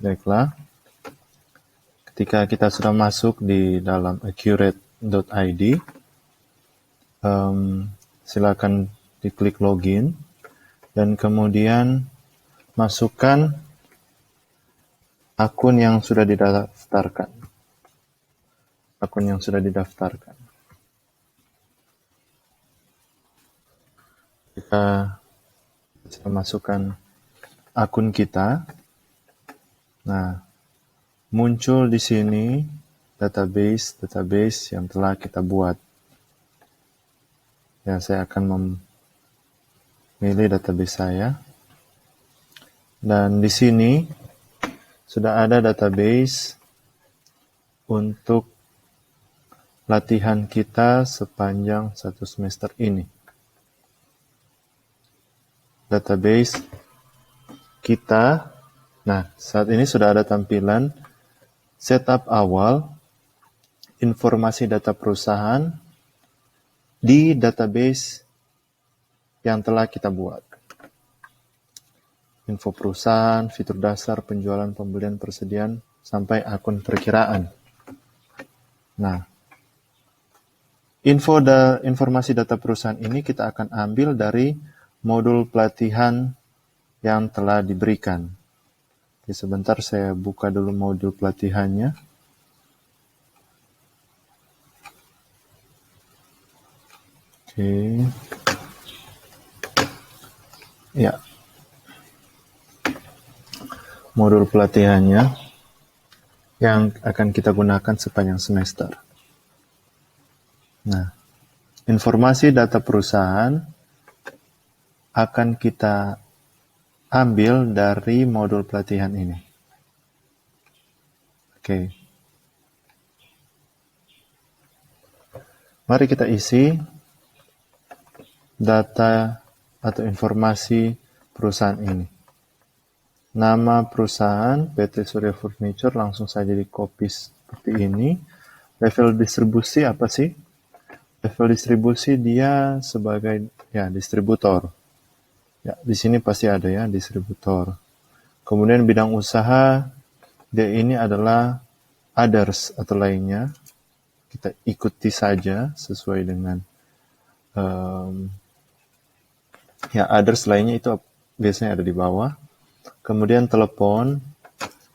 Baiklah, ketika kita sudah masuk di dalam accurate.id, silakan diklik login dan kemudian masukkan akun yang sudah didaftarkan. Kita masukkan akun kita. Nah, muncul di sini database yang telah kita buat. Ya, saya akan memilih database saya. Dan di sini sudah ada database untuk latihan kita sepanjang 1 semester ini. Database kita. Nah, saat ini sudah ada tampilan setup awal, informasi data perusahaan di database yang telah kita buat. Info perusahaan, fitur dasar, penjualan, pembelian, persediaan, sampai akun perkiraan. Nah, informasi data perusahaan ini kita akan ambil dari modul pelatihan yang telah diberikan. Oke, sebentar saya buka dulu modul pelatihannya. Oke. Ya. Modul pelatihannya yang akan kita gunakan sepanjang semester. Nah, informasi data perusahaan akan kita ambil dari modul pelatihan ini. Oke. Mari kita isi data atau informasi perusahaan ini. Nama perusahaan PT Surya Furniture langsung saja di copy seperti ini. Level distribusi apa sih? Level distribusi dia sebagai distributor. Ya, di sini pasti ada ya distributor. Kemudian bidang usaha dia ini adalah others atau lainnya. Kita ikuti saja sesuai dengan others lainnya itu biasanya ada di bawah. Kemudian telepon,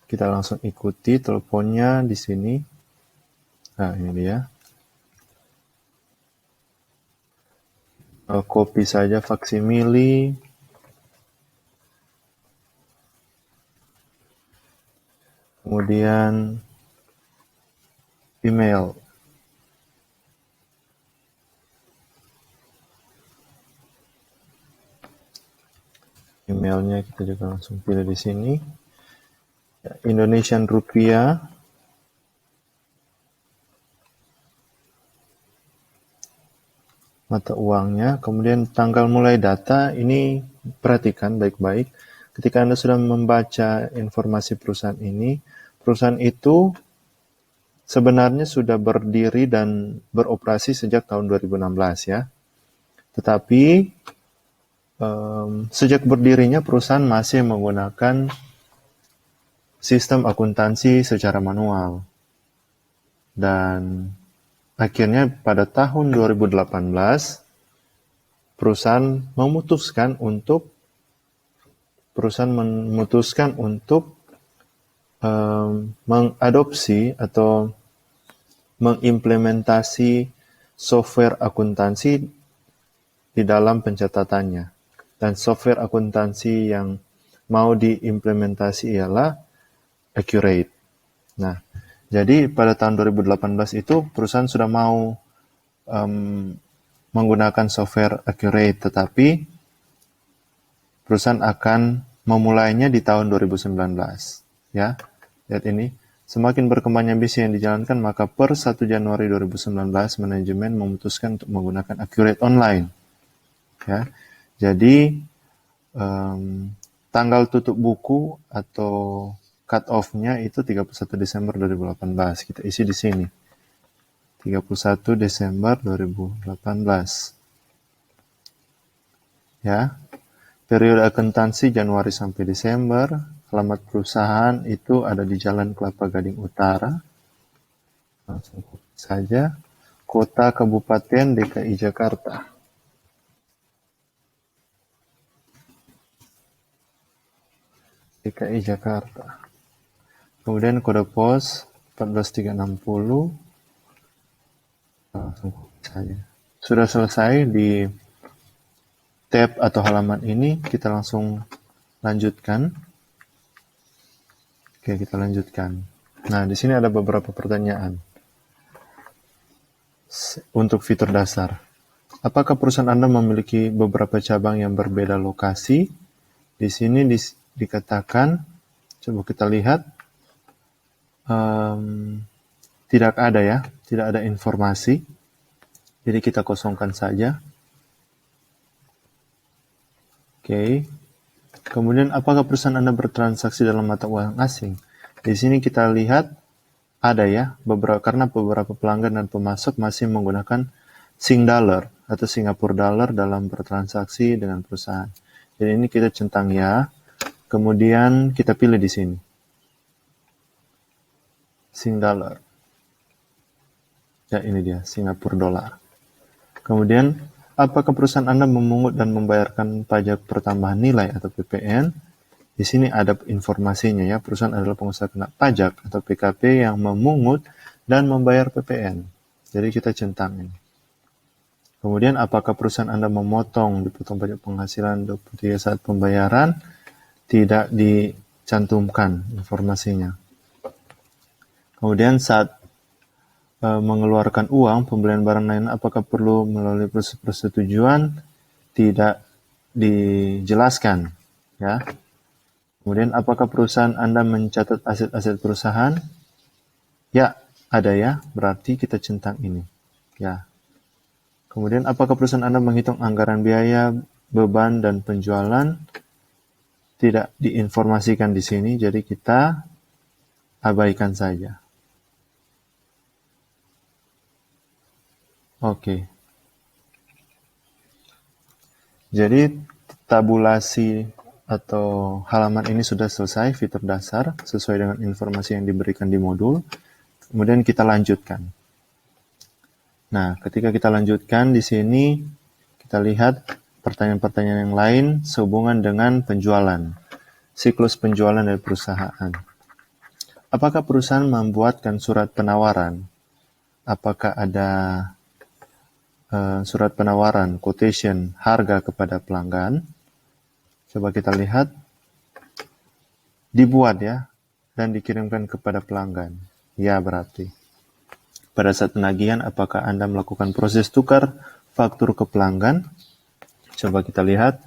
kita langsung ikuti teleponnya di sini. Nah, ini dia. Copy saja faksimili. Kemudian email. Emailnya kita juga langsung pilih di sini. Indonesian rupiah. Mata uangnya. Kemudian tanggal mulai data. Ini perhatikan baik-baik. Ketika Anda sudah membaca informasi perusahaan ini, perusahaan itu sebenarnya sudah berdiri dan beroperasi sejak tahun 2016 ya. Tetapi sejak berdirinya perusahaan masih menggunakan sistem akuntansi secara manual. Dan akhirnya pada tahun 2018 perusahaan memutuskan untuk mengadopsi atau mengimplementasi software akuntansi di dalam pencatatannya. Dan software akuntansi yang mau diimplementasi ialah Accurate. Nah, jadi pada tahun 2018 itu perusahaan sudah mau menggunakan software Accurate, tetapi perusahaan akan memulainya di tahun 2019. Ya, lihat ini. Semakin berkembangnya bisnis yang dijalankan, maka per 1 Januari 2019 manajemen memutuskan untuk menggunakan Accurate Online. Ya. Jadi tanggal tutup buku atau cut off-nya itu 31 Desember 2018. Kita isi di sini. 31 Desember 2018. Ya. Periode akuntansi Januari sampai Desember. alamat perusahaan itu ada di Jalan Kelapa Gading Utara. Langsung saja. Kota Kabupaten DKI Jakarta. DKI Jakarta. Kemudian kode pos 14360. Langsung saja. Sudah selesai di tab atau halaman ini, kita langsung lanjutkan. Oke, kita lanjutkan. Nah, di sini ada beberapa pertanyaan. Untuk fitur dasar. Apakah perusahaan Anda memiliki beberapa cabang yang berbeda lokasi? Di sini dikatakan, coba kita lihat, tidak ada ya, tidak ada informasi. Jadi kita kosongkan saja. Oke. Kemudian apakah perusahaan Anda bertransaksi dalam mata uang asing? Di sini kita lihat ada ya, karena beberapa pelanggan dan pemasok masih menggunakan Sing Dollar atau Singapore Dollar dalam bertransaksi dengan perusahaan. Jadi ini kita centang ya. Kemudian kita pilih di sini. Sing Dollar. Ya, ini dia, Singapore Dollar. Kemudian, apakah perusahaan Anda memungut dan membayarkan pajak pertambahan nilai atau PPN? Di sini ada informasinya ya, perusahaan adalah pengusaha kena pajak atau PKP yang memungut dan membayar PPN. Jadi kita centang ini. Kemudian, apakah perusahaan Anda dipotong pajak penghasilan 23 saat pembayaran? Tidak dicantumkan informasinya. Kemudian saat mengeluarkan uang, pembelian barang lain, apakah perlu melalui proses persetujuan? Tidak dijelaskan. Ya. Kemudian, apakah perusahaan Anda mencatat aset-aset perusahaan? Ya, ada ya, berarti kita centang ini. Ya. Kemudian, apakah perusahaan Anda menghitung anggaran biaya, beban, dan penjualan? Tidak diinformasikan di sini, jadi kita abaikan saja. Oke. Jadi tabulasi atau halaman ini sudah selesai, fitur dasar sesuai dengan informasi yang diberikan di modul. Kemudian kita lanjutkan. Nah, ketika kita lanjutkan di sini kita lihat pertanyaan-pertanyaan yang lain sehubungan dengan penjualan, siklus penjualan dari perusahaan. Apakah perusahaan membuatkan surat penawaran? Apakah ada surat penawaran, quotation, harga kepada pelanggan? Coba kita lihat. Dibuat ya, dan dikirimkan kepada pelanggan. Ya, berarti. Pada saat penagihan, apakah Anda melakukan proses tukar faktur ke pelanggan? Coba kita lihat.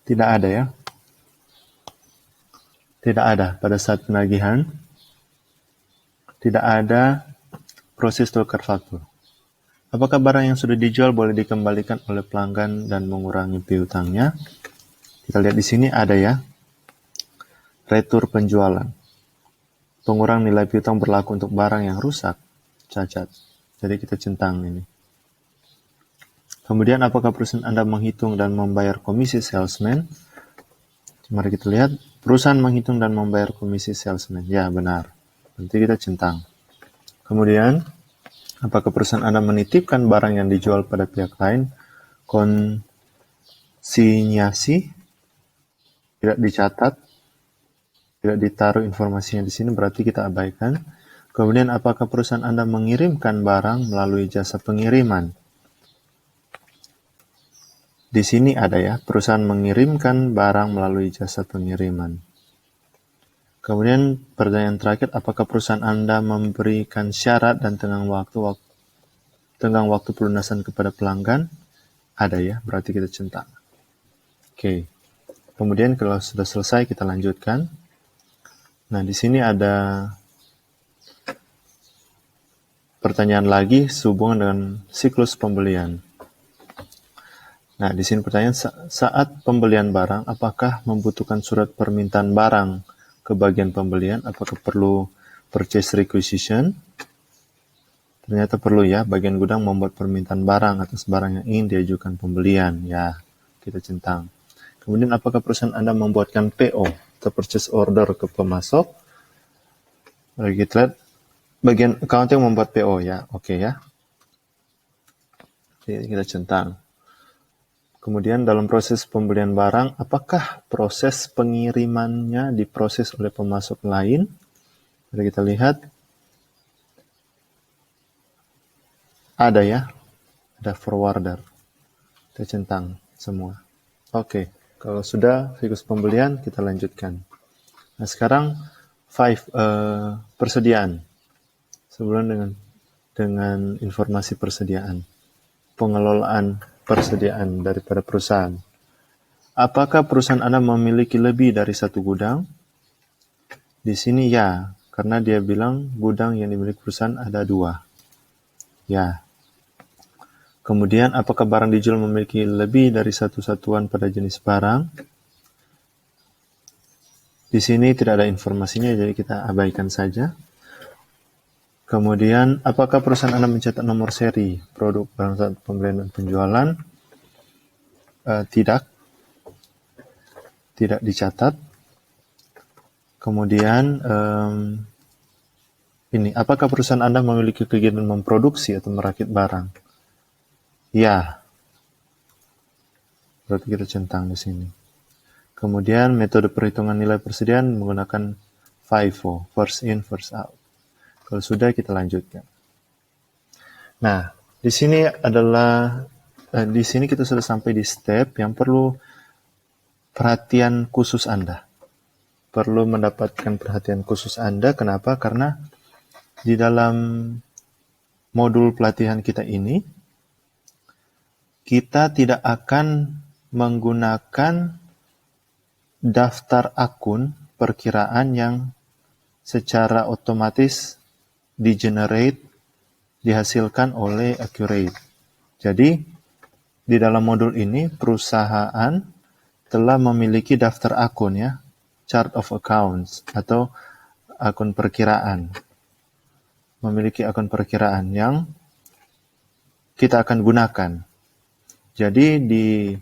Tidak ada ya. Tidak ada pada saat penagihan. Tidak ada proses tukar faktur. Apakah barang yang sudah dijual boleh dikembalikan oleh pelanggan dan mengurangi piutangnya? Kita lihat di sini ada ya. Retur penjualan. Pengurang nilai piutang berlaku untuk barang yang rusak, cacat. Jadi kita centang ini. Kemudian apakah perusahaan Anda menghitung dan membayar komisi salesman? Mari kita lihat. Perusahaan menghitung dan membayar komisi salesman. Ya, benar. Nanti kita centang. Kemudian, apakah perusahaan Anda menitipkan barang yang dijual pada pihak lain? Konsinyasi. Tidak dicatat. Tidak ditaruh informasinya di sini, berarti kita abaikan. Kemudian, apakah perusahaan Anda mengirimkan barang melalui jasa pengiriman? Di sini ada ya, perusahaan mengirimkan barang melalui jasa pengiriman. Kemudian pertanyaan terakhir, apakah perusahaan Anda memberikan syarat dan tenggang waktu pelunasan kepada pelanggan? Ada ya, berarti kita centang. Oke. Kemudian kalau sudah selesai kita lanjutkan. Nah, di sini ada pertanyaan lagi sehubungan dengan siklus pembelian. Nah, di sini pertanyaan, saat pembelian barang, apakah membutuhkan surat permintaan barang ke bagian pembelian? Apakah perlu purchase requisition? Ternyata perlu ya, bagian gudang membuat permintaan barang atas barang yang ingin diajukan pembelian. Ya, kita centang. Kemudian apakah perusahaan Anda membuatkan PO atau purchase order ke pemasok? Lalu kita lihat bagian accounting membuat PO ya, oke ya. Jadi kita centang. Kemudian dalam proses pembelian barang, apakah proses pengirimannya diproses oleh pemasok lain? Mari kita lihat. Ada ya, ada forwarder. Kita centang semua. Oke, kalau sudah siklus pembelian, kita lanjutkan. Nah sekarang persediaan. Sebelum dengan informasi persediaan, pengelolaan persediaan daripada perusahaan. Apakah perusahaan Anda memiliki lebih dari satu gudang? Di sini ya, karena dia bilang gudang yang dimiliki perusahaan ada 2. Ya. Kemudian, apakah barang dijual memiliki lebih dari satu satuan pada jenis barang? Di sini tidak ada informasinya, jadi kita abaikan saja. Kemudian, apakah perusahaan Anda mencetak nomor seri produk barang saat pembelian dan penjualan? Tidak dicatat. Kemudian, apakah perusahaan Anda memiliki kegiatan memproduksi atau merakit barang? Ya, berarti kita centang di sini. Kemudian metode perhitungan nilai persediaan menggunakan FIFO, first in, first out. Kalau sudah, kita lanjutkan. Nah, di sini kita sudah sampai di step yang perlu perhatian khusus Anda. Perlu mendapatkan perhatian khusus Anda. Kenapa? Karena di dalam modul pelatihan kita ini, kita tidak akan menggunakan daftar akun perkiraan yang secara otomatis dihasilkan oleh Accurate. Jadi, di dalam modul ini, perusahaan telah memiliki daftar akun ya, chart of accounts, atau akun perkiraan. Memiliki akun perkiraan yang kita akan gunakan. Jadi, di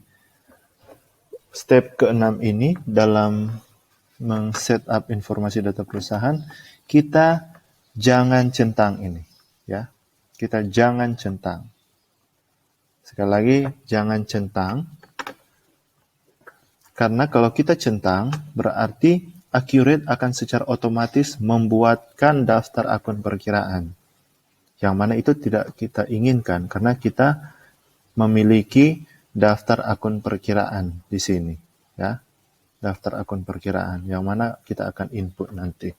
step ke-6 ini, dalam men-setup informasi data perusahaan, kita jangan centang ini. Ya, kita jangan centang. Sekali lagi, jangan centang. Karena kalau kita centang, berarti Accurate akan secara otomatis membuatkan daftar akun perkiraan. Yang mana itu tidak kita inginkan, karena kita memiliki daftar akun perkiraan di sini. Ya, daftar akun perkiraan, yang mana kita akan input nanti.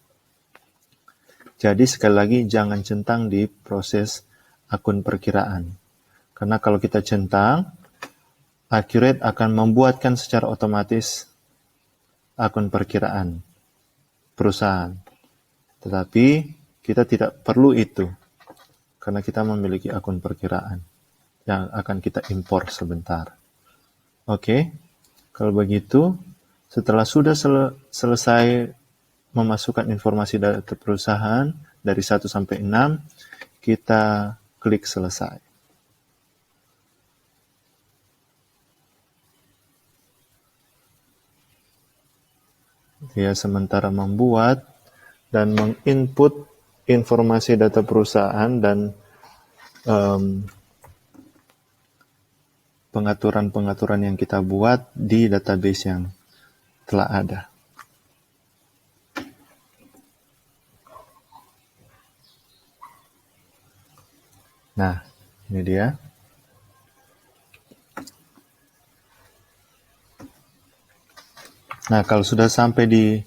Jadi sekali lagi, jangan centang di proses akun perkiraan. Karena kalau kita centang, Accurate akan membuatkan secara otomatis akun perkiraan perusahaan. Tetapi kita tidak perlu itu, karena kita memiliki akun perkiraan yang akan kita impor sebentar. Oke, kalau begitu, setelah sudah selesai memasukkan informasi data perusahaan dari 1 sampai 6, kita klik selesai. Dia sementara membuat dan menginput informasi data perusahaan dan pengaturan-pengaturan yang kita buat di database yang telah ada. Nah, ini dia. Nah, kalau sudah sampai di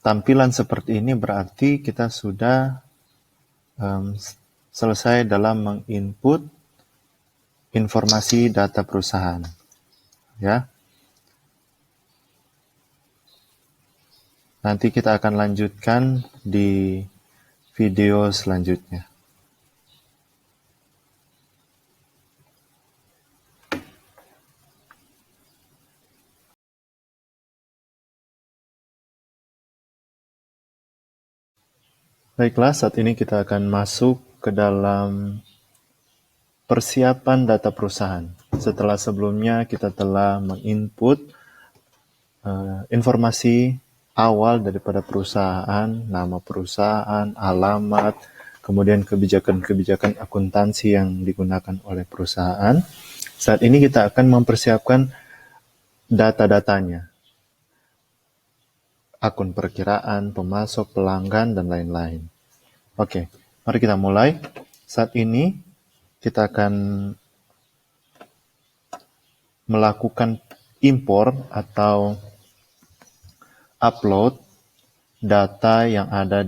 tampilan seperti ini, berarti kita sudah selesai dalam menginput informasi data perusahaan. Ya. Nanti kita akan lanjutkan di video selanjutnya. Baiklah, saat ini kita akan masuk ke dalam persiapan data perusahaan. Setelah sebelumnya kita telah menginput informasi awal daripada perusahaan, nama perusahaan, alamat, kemudian kebijakan-kebijakan akuntansi yang digunakan oleh perusahaan. Saat ini kita akan mempersiapkan data-datanya, akun perkiraan, pemasok, pelanggan, dan lain-lain. Oke, mari kita mulai. Saat ini kita akan melakukan impor atau upload data yang ada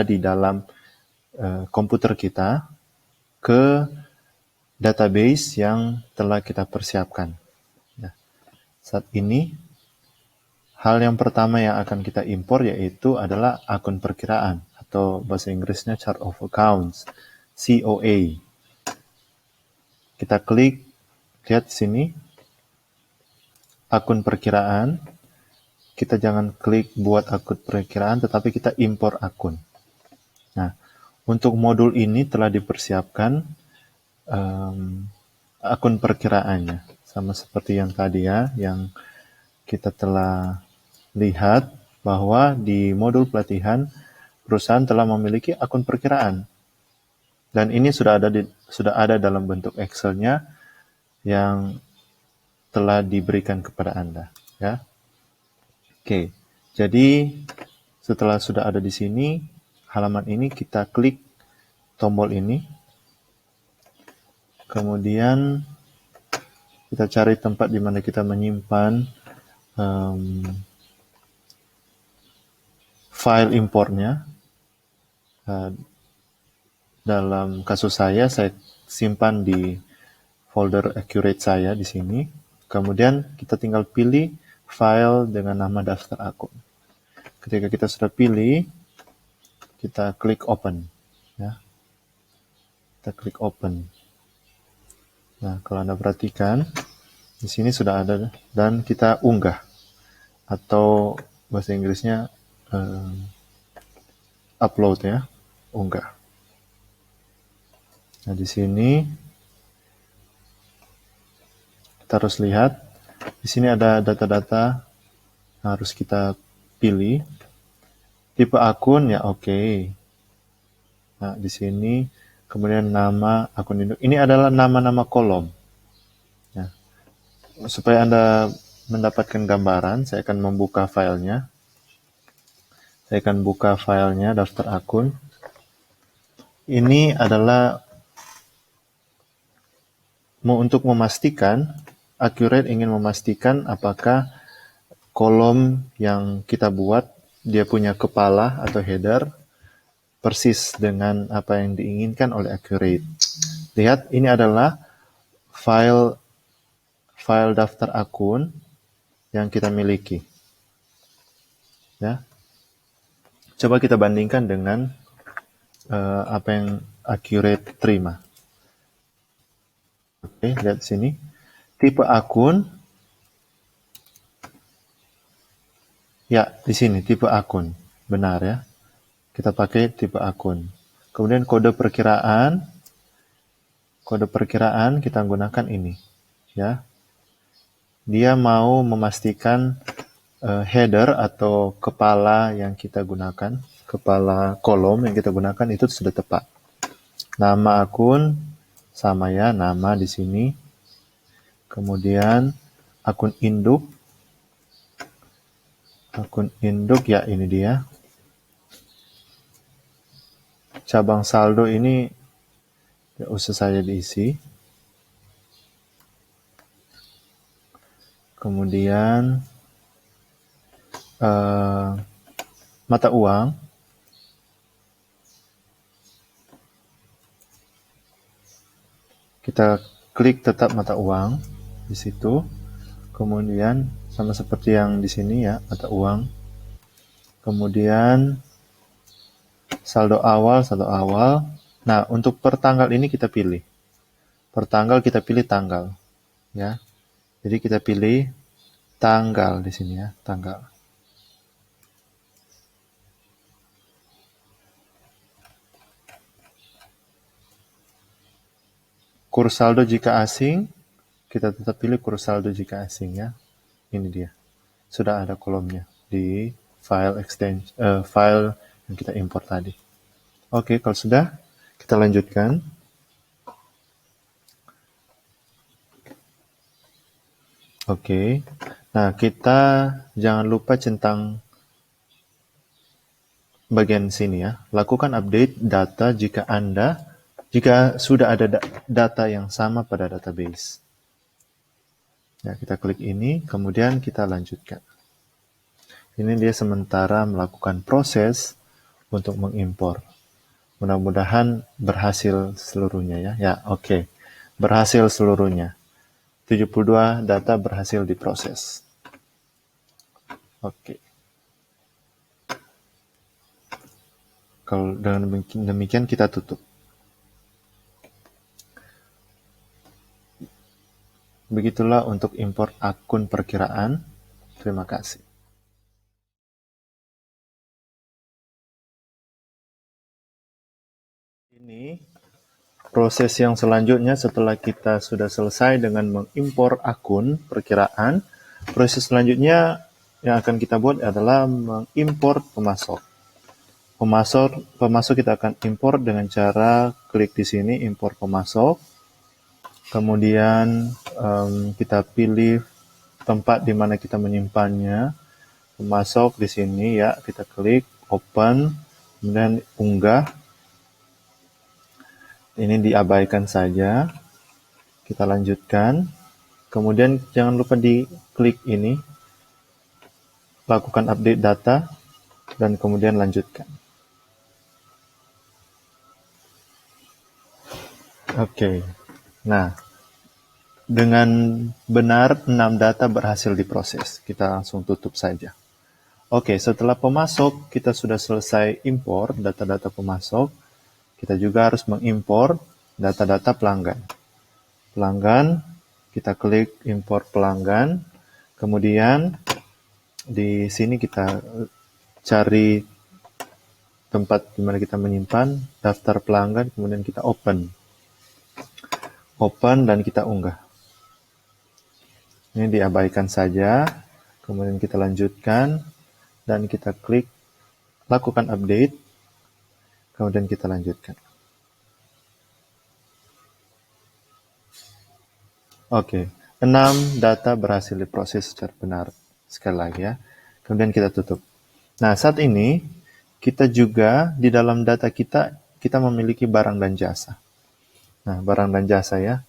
di dalam komputer kita ke database yang telah kita persiapkan. Nah, saat ini hal yang pertama yang akan kita impor yaitu adalah akun perkiraan atau bahasa Inggrisnya Chart of Accounts, COA. Kita klik, lihat sini, akun perkiraan. Kita jangan klik buat akun perkiraan, tetapi kita impor akun. Nah, untuk modul ini telah dipersiapkan akun perkiraannya. Sama seperti yang tadi ya, yang kita telah lihat bahwa di modul pelatihan, perusahaan telah memiliki akun perkiraan. Dan ini sudah ada dalam bentuk Excel-nya yang telah diberikan kepada Anda. Ya. Oke, jadi setelah sudah ada di sini, halaman ini kita klik tombol ini. Kemudian kita cari tempat di mana kita menyimpan file impornya. Dalam kasus saya simpan di folder Accurate saya di sini. Kemudian kita tinggal pilih file dengan nama daftar akun. Ketika kita sudah pilih, kita klik open. Ya. Kita klik open. Nah, kalau Anda perhatikan, di sini sudah ada dan kita unggah. Atau bahasa Inggrisnya upload ya, unggah. Nah, di sini kita harus lihat, di sini ada data-data harus kita pilih. Tipe akun ya oke. Nah, di sini kemudian nama akun induk. Ini adalah nama-nama kolom. Ya. Supaya Anda mendapatkan gambaran, saya akan membuka filenya. Saya akan buka filenya daftar akun. Ini adalah untuk memastikan, Accurate ingin memastikan apakah kolom yang kita buat, dia punya kepala atau header, persis dengan apa yang diinginkan oleh Accurate. Lihat, ini adalah file daftar akun yang kita miliki. Ya. Coba kita bandingkan dengan apa yang Accurate terima. Oke, lihat sini. Tipe akun. Ya, di sini tipe akun. Benar ya. Kita pakai tipe akun. Kemudian kode perkiraan kita gunakan ini. Ya. Dia mau memastikan header atau kepala yang kita gunakan, kepala kolom yang kita gunakan itu sudah tepat. Nama akun sama ya, nama di sini. Kemudian akun induk ya ini dia. Cabang saldo ini tidak usah saya diisi. Kemudian mata uang. Kita klik tetap mata uang di situ. Kemudian sama seperti yang di sini ya, mata uang. Kemudian saldo awal. Nah, untuk per tanggal ini kita pilih. Per tanggal kita pilih tanggal. Ya. Jadi kita pilih tanggal di sini ya, tanggal. Kurs saldo jika asing, kita tetap pilih kurs saldo jika asing ya. Ini dia. Sudah ada kolomnya di file yang kita import tadi. Oke, kalau sudah, kita lanjutkan. Oke. Nah, kita jangan lupa centang bagian sini ya. Lakukan update data jika sudah ada data yang sama pada database. Ya, kita klik ini, kemudian kita lanjutkan. Ini dia sementara melakukan proses untuk mengimpor. Mudah-mudahan berhasil seluruhnya ya. Ya, oke. Berhasil seluruhnya. 72 data berhasil diproses. Oke. Kalau dengan demikian kita tutup. Begitulah untuk import akun perkiraan. Terima kasih. Ini proses yang selanjutnya setelah kita sudah selesai dengan mengimpor akun perkiraan. Proses selanjutnya yang akan kita buat adalah mengimpor pemasok. Pemasok kita akan import dengan cara klik di sini import pemasok. Kemudian kita pilih tempat di mana kita menyimpannya. Pemasok di sini ya, kita klik open, kemudian unggah. Ini diabaikan saja. Kita lanjutkan. Kemudian jangan lupa diklik ini, lakukan update data, dan kemudian lanjutkan. Oke. Nah, dengan benar 6 data berhasil diproses. Kita langsung tutup saja. Oke, setelah pemasok kita sudah selesai impor data-data pemasok, kita juga harus mengimpor data-data pelanggan. Pelanggan, kita klik import pelanggan, kemudian di sini kita cari tempat di mana kita menyimpan daftar pelanggan, kemudian kita open dan kita unggah. Ini diabaikan saja, kemudian kita lanjutkan dan kita klik lakukan update, kemudian kita lanjutkan. Oke, 6 data berhasil diproses secara benar. Sekali lagi ya. Kemudian kita tutup. Nah, saat ini kita juga di dalam data kita memiliki barang dan jasa. Nah, barang dan jasa ya.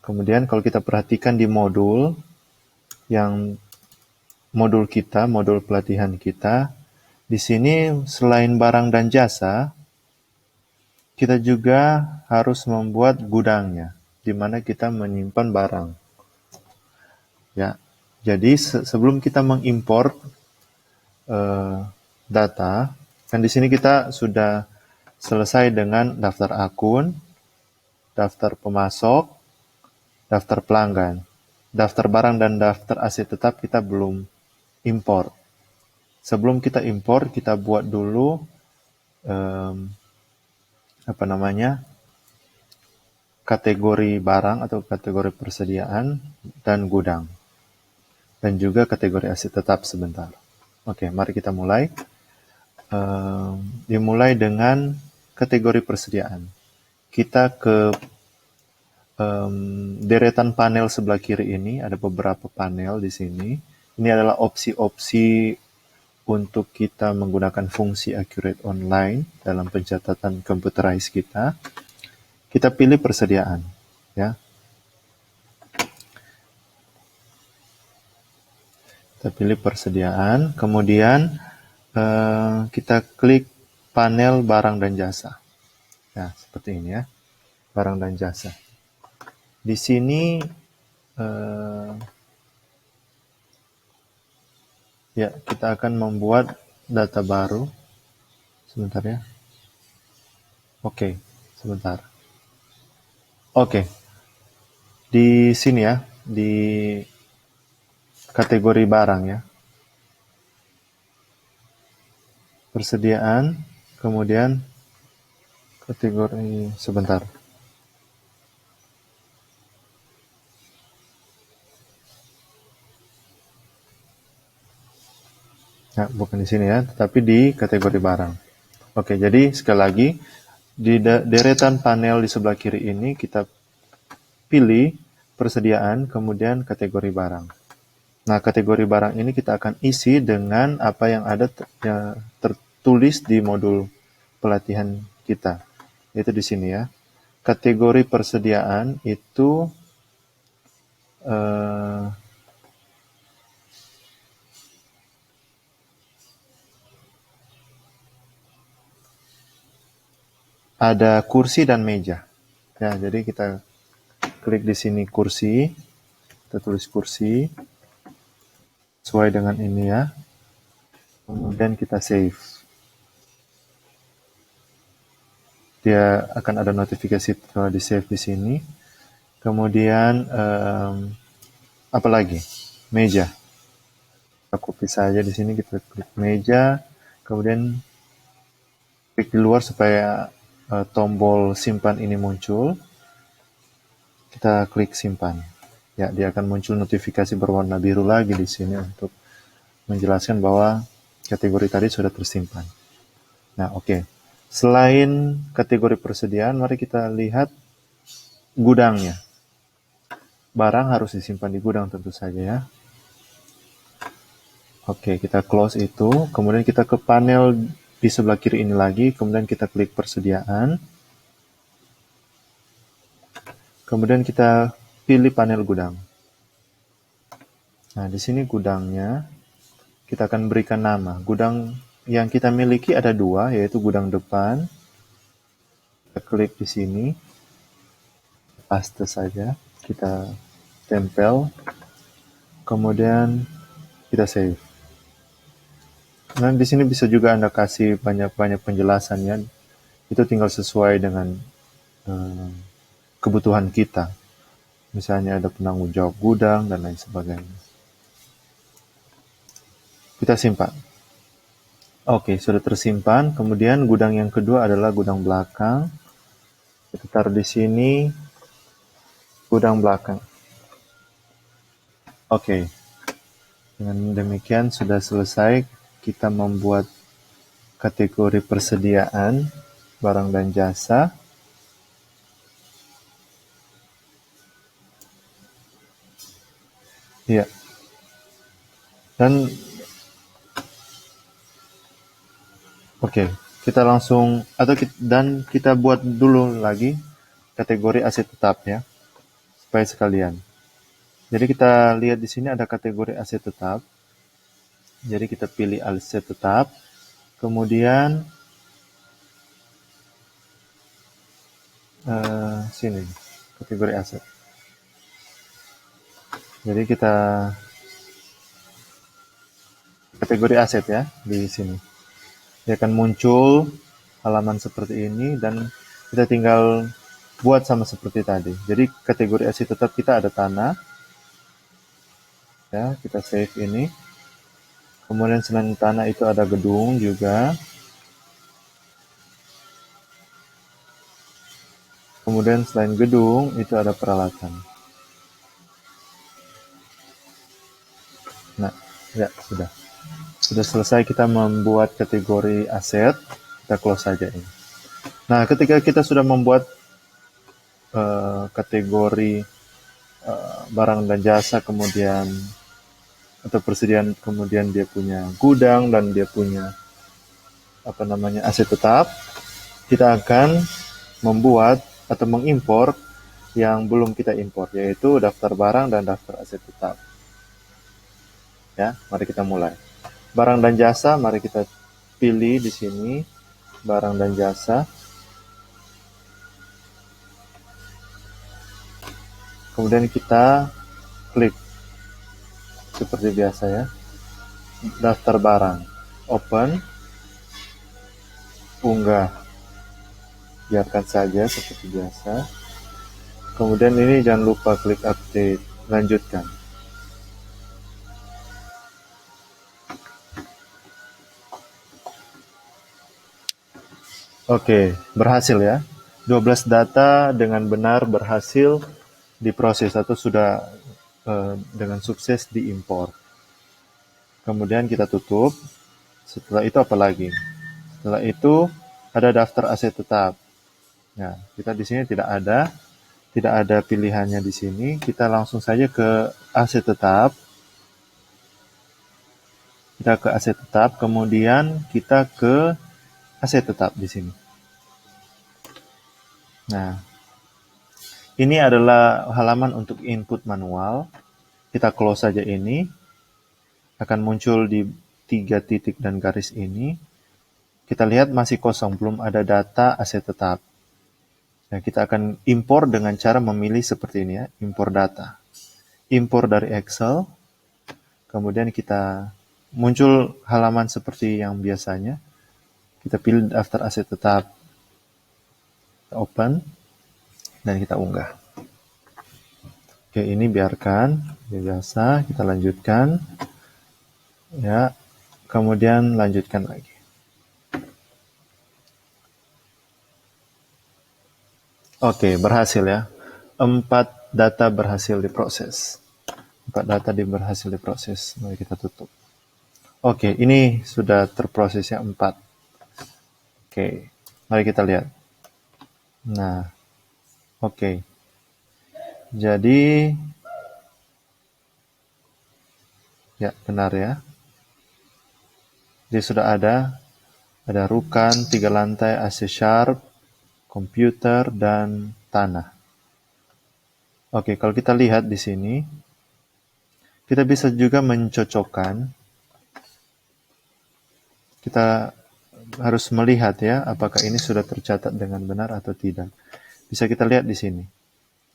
Kemudian kalau kita perhatikan di modul modul pelatihan kita, di sini selain barang dan jasa, kita juga harus membuat gudangnya, di mana kita menyimpan barang. Ya, jadi sebelum kita mengimpor data, kan di sini kita sudah selesai dengan daftar akun, daftar pemasok, daftar pelanggan, daftar barang dan daftar aset tetap kita belum impor. Sebelum kita impor, kita buat dulu kategori barang atau kategori persediaan dan gudang, dan juga kategori aset tetap sebentar. Oke, mari kita mulai. Dimulai dengan kategori persediaan. Kita ke deretan panel sebelah kiri ini, ada beberapa panel di sini. Ini adalah opsi-opsi untuk kita menggunakan fungsi Accurate Online dalam pencatatan computerized kita. Kita pilih persediaan, ya. Kita pilih persediaan, kemudian kita klik panel barang dan jasa. Nah, seperti ini ya, barang dan jasa. Di sini ya, kita akan membuat data baru. Sebentar ya. Oke, sebentar. Oke. Di sini ya, di kategori barang ya. Persediaan, kemudian kategori sebentar. Nah, bukan di sini ya, tetapi di kategori barang. Oke, jadi sekali lagi, di deretan panel di sebelah kiri ini kita pilih persediaan, kemudian kategori barang. Nah, kategori barang ini kita akan isi dengan apa yang ada tertulis di modul pelatihan kita. Itu di sini ya. Kategori persediaan itu ada kursi dan meja. Ya, jadi kita klik di sini kursi, kita tulis kursi, sesuai dengan ini ya. Kemudian kita save. Dia akan ada notifikasi kalau di save di sini. Kemudian apa lagi? Meja. Kita copy saja di sini, kita klik meja, kemudian klik di luar supaya tombol simpan ini muncul. Kita klik simpan. Ya, dia akan muncul notifikasi berwarna biru lagi di sini untuk menjelaskan bahwa kategori tadi sudah tersimpan. Nah, oke. Selain kategori persediaan, mari kita lihat gudangnya. Barang harus disimpan di gudang tentu saja ya. Oke, kita close itu. Kemudian kita ke panel di sebelah kiri ini lagi. Kemudian kita klik persediaan. Kemudian kita pilih panel gudang. Nah, di sini gudangnya kita akan berikan nama. Gudang yang kita miliki ada dua, yaitu gudang depan. Kita klik di sini. Paste saja. Kita tempel. Kemudian kita save. Nah, di sini bisa juga Anda kasih banyak-banyak penjelasannya. Itu tinggal sesuai dengan kebutuhan kita. Misalnya ada penanggung jawab gudang dan lain sebagainya. Kita simpan. Oke, sudah tersimpan. Kemudian gudang yang kedua adalah gudang belakang. Kita taruh di sini gudang belakang. Oke. Dengan demikian sudah selesai kita membuat kategori persediaan barang dan jasa. Ya. Oke, kita langsung dan kita buat dulu lagi kategori aset tetap ya, supaya sekalian. Jadi kita lihat di sini ada kategori aset tetap. Jadi kita pilih aset tetap, kemudian sini kategori aset. Jadi kita kategori aset ya di sini. Dia akan muncul halaman seperti ini dan kita tinggal buat sama seperti tadi. Jadi kategori aset tetap kita ada tanah. Ya, kita save ini. Kemudian selain tanah itu ada gedung juga. Kemudian selain gedung itu ada peralatan. Nah, ya sudah. Sudah selesai kita membuat kategori aset, kita close saja ini. Nah, ketika kita sudah membuat kategori barang dan jasa, kemudian atau persediaan, kemudian dia punya gudang dan dia punya aset tetap, kita akan membuat atau mengimpor yang belum kita impor, yaitu daftar barang dan daftar aset tetap. Ya, mari kita mulai. Barang dan jasa, mari kita pilih di sini barang dan jasa. Kemudian kita klik seperti biasa ya. Daftar barang, open, unggah. Biarkan saja seperti biasa. Kemudian ini jangan lupa klik update, lanjutkan. Oke, berhasil ya. 12 data dengan benar berhasil diproses atau sudah dengan sukses diimpor. Kemudian kita tutup. Setelah itu apa lagi? Setelah itu ada daftar aset tetap. Nah, kita di sini tidak ada pilihannya di sini. Kita langsung saja ke aset tetap. Kita ke aset tetap, kemudian kita ke aset tetap di sini. Nah, ini adalah halaman untuk input manual. Kita close saja ini. Akan muncul di 3 titik dan garis ini. Kita lihat masih kosong, belum ada data aset tetap. Nah, kita akan impor dengan cara memilih seperti ini ya, impor data. Impor dari Excel, kemudian kita muncul halaman seperti yang biasanya. Kita pilih daftar aset tetap, kita open, dan kita unggah. Oke, ini biarkan, biasa, kita lanjutkan. Ya, kemudian lanjutkan lagi. Oke, berhasil ya. 4 data berhasil diproses. 4 data berhasil diproses. Mari kita tutup. Oke, ini sudah terproses ya 4. Oke, mari kita lihat. Nah, oke. Jadi, ya benar ya. Jadi sudah ada rukan, 3 lantai, AC sharp, komputer, dan tanah. Oke, kalau kita lihat di sini, kita bisa juga mencocokkan. Kita harus melihat ya, apakah ini sudah tercatat dengan benar atau tidak. Bisa kita lihat di sini.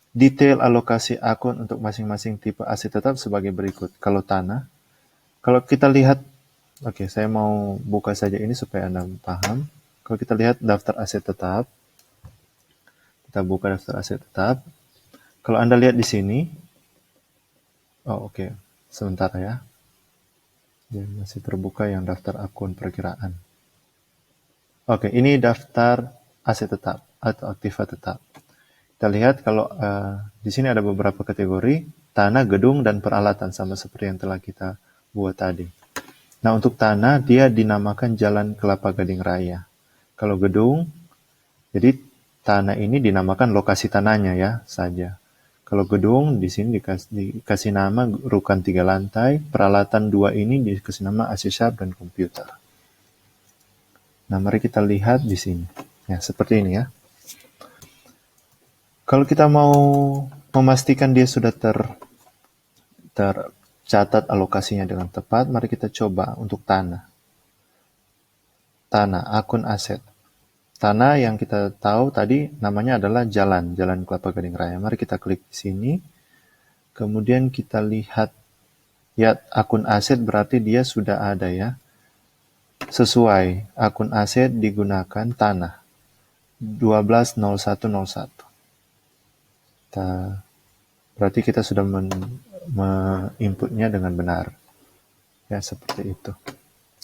Detail alokasi akun untuk masing-masing tipe aset tetap sebagai berikut. Kalau tanah, kalau kita lihat, oke, saya mau buka saja ini supaya Anda paham. Kalau kita lihat daftar aset tetap, kita buka daftar aset tetap. Kalau Anda lihat di sini, oh oke, sebentar ya. Dia masih terbuka yang daftar akun perkiraan. Oke, ini daftar aset tetap atau aktiva tetap. Kita lihat kalau di sini ada beberapa kategori, tanah, gedung, dan peralatan, sama seperti yang telah kita buat tadi. Nah, untuk tanah, dia dinamakan Jalan Kelapa Gading Raya. Kalau gedung, jadi tanah ini dinamakan lokasi tanahnya ya saja. Kalau gedung, di sini dikasih nama rukan 3 lantai, peralatan 2 ini dikasih nama AC sharp dan komputer. Nah, mari kita lihat di sini. Ya, seperti ini ya. Kalau kita mau memastikan dia sudah tercatat alokasinya dengan tepat, mari kita coba untuk tanah. Tanah, akun aset. Tanah yang kita tahu tadi namanya adalah Jalan Kelapa Gading Raya. Mari kita klik di sini. Kemudian kita lihat, ya akun aset berarti dia sudah ada ya. Sesuai, akun aset digunakan tanah. 120101. Berarti kita sudah menginputnya dengan benar. Ya, seperti itu.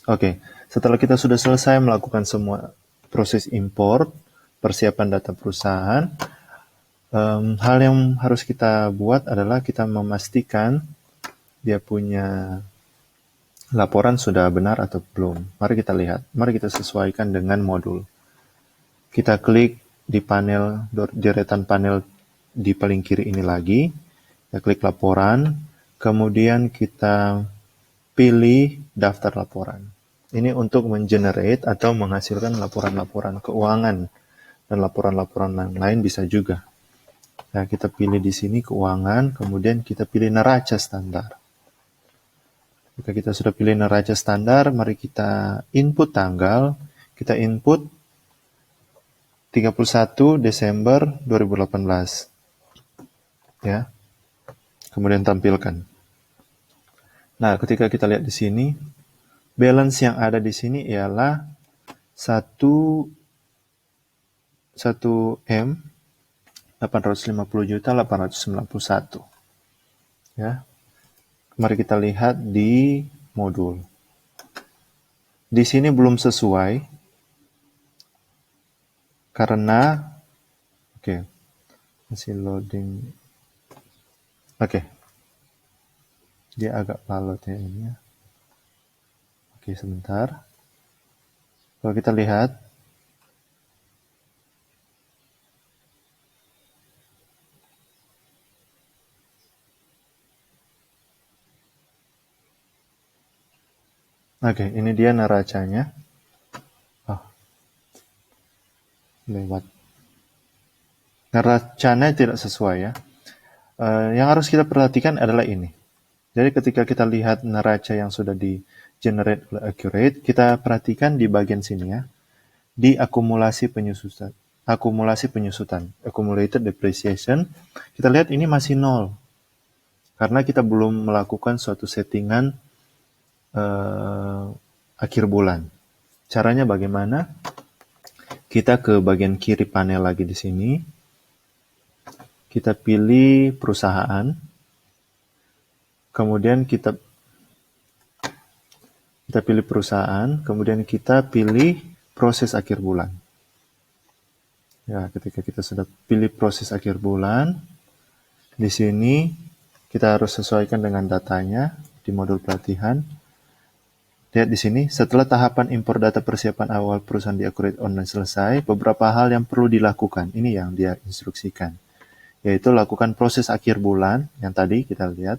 Oke, setelah kita sudah selesai melakukan semua proses import, persiapan data perusahaan, hal yang harus kita buat adalah kita memastikan dia punya laporan sudah benar atau belum. Mari kita lihat, mari kita sesuaikan dengan modul. Kita klik di panel, deretan panel di paling kiri ini lagi, kita klik laporan, kemudian kita pilih daftar laporan. Ini untuk mengenerate atau menghasilkan laporan-laporan keuangan dan laporan-laporan yang lain bisa juga. Nah, kita pilih di sini keuangan, kemudian kita pilih neraca standar. Jika kita sudah pilih neraca standar, mari kita input tanggal. Kita input 31 Desember 2018. Ya. Kemudian tampilkan. Nah, ketika kita lihat di sini, balance yang ada di sini ialah 1 M 850.891. Ya. Mari kita lihat di modul. Di sini belum sesuai karena masih loading. Dia agak lalot ya ini ya. Sebentar. Kalau kita lihat, oke, ini dia neracanya. Oh, lewat. Neracanya tidak sesuai ya. Yang harus kita perhatikan adalah ini. Jadi ketika kita lihat neraca yang sudah di generate oleh Accurate, kita perhatikan di bagian sini ya, di akumulasi penyusutan, accumulated depreciation, kita lihat ini masih 0, karena kita belum melakukan suatu settingan akhir bulan. Caranya bagaimana? Kita ke bagian kiri panel lagi di sini, kita pilih perusahaan, kemudian kita pilih perusahaan, kemudian kita pilih proses akhir bulan. Ya, ketika kita sudah pilih proses akhir bulan, di sini kita harus sesuaikan dengan datanya di modul pelatihan. Lihat di sini, setelah tahapan impor data persiapan awal perusahaan di Accurate Online selesai, beberapa hal yang perlu dilakukan. Ini yang dia instruksikan, yaitu lakukan proses akhir bulan yang tadi kita lihat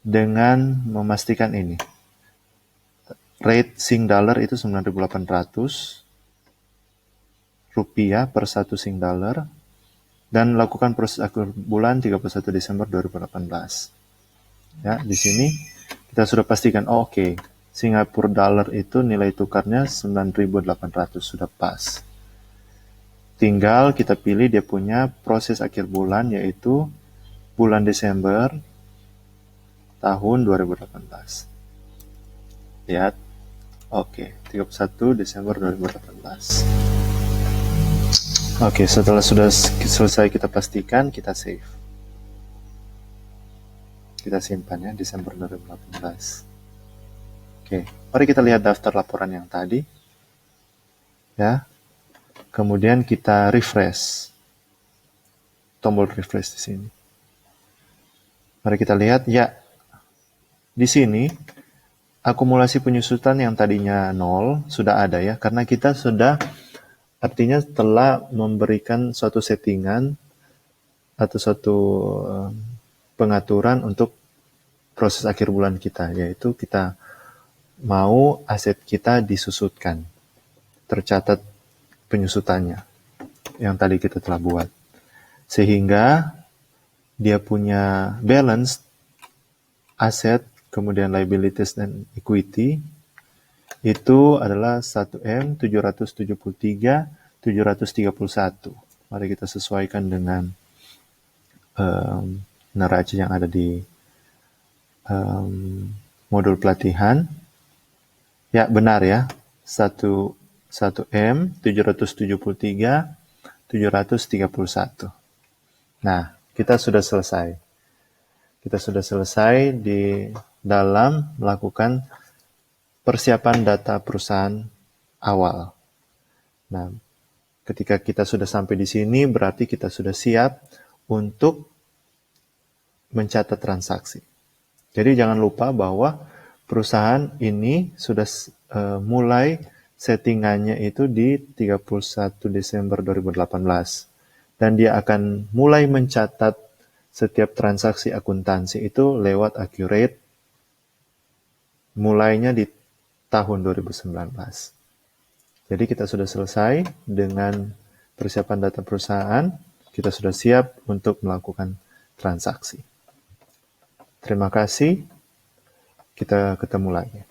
dengan memastikan ini. Rate Sing dollar itu 9.800 rupiah per 1 Sing dollar, dan lakukan proses akhir bulan 31 Desember 2018. Ya, di sini kita sudah pastikan, oke, Singapura dollar itu nilai tukarnya 9.800, sudah pas. Tinggal kita pilih dia punya proses akhir bulan, yaitu bulan Desember tahun 2018. Lihat, oke, 31 Desember 2018. Oke, setelah sudah selesai kita pastikan, kita save. Kita simpan ya, Desember 2018. Oke, mari kita lihat daftar laporan yang tadi. Ya, kemudian kita refresh. Tombol refresh di sini. Mari kita lihat, ya, di sini akumulasi penyusutan yang tadinya 0 sudah ada ya, karena kita sudah, artinya telah memberikan suatu settingan atau suatu pengaturan untuk proses akhir bulan kita, yaitu kita mau aset kita disusutkan, tercatat penyusutannya yang tadi kita telah buat, sehingga dia punya balance aset, kemudian liabilities dan equity itu adalah 1M773.731. Mari kita sesuaikan dengan neraca yang ada di modul pelatihan. Ya, benar ya. 1M773.731. Nah, kita sudah selesai. Kita sudah selesai di dalam melakukan persiapan data perusahaan awal. Nah, ketika kita sudah sampai di sini, berarti kita sudah siap untuk mencatat transaksi. Jadi jangan lupa bahwa perusahaan ini sudah mulai settingannya itu di 31 Desember 2018. Dan dia akan mulai mencatat setiap transaksi akuntansi itu lewat Accurate, mulainya di tahun 2019. Jadi kita sudah selesai dengan persiapan data perusahaan, kita sudah siap untuk melakukan transaksi. Terima kasih, kita ketemu lagi.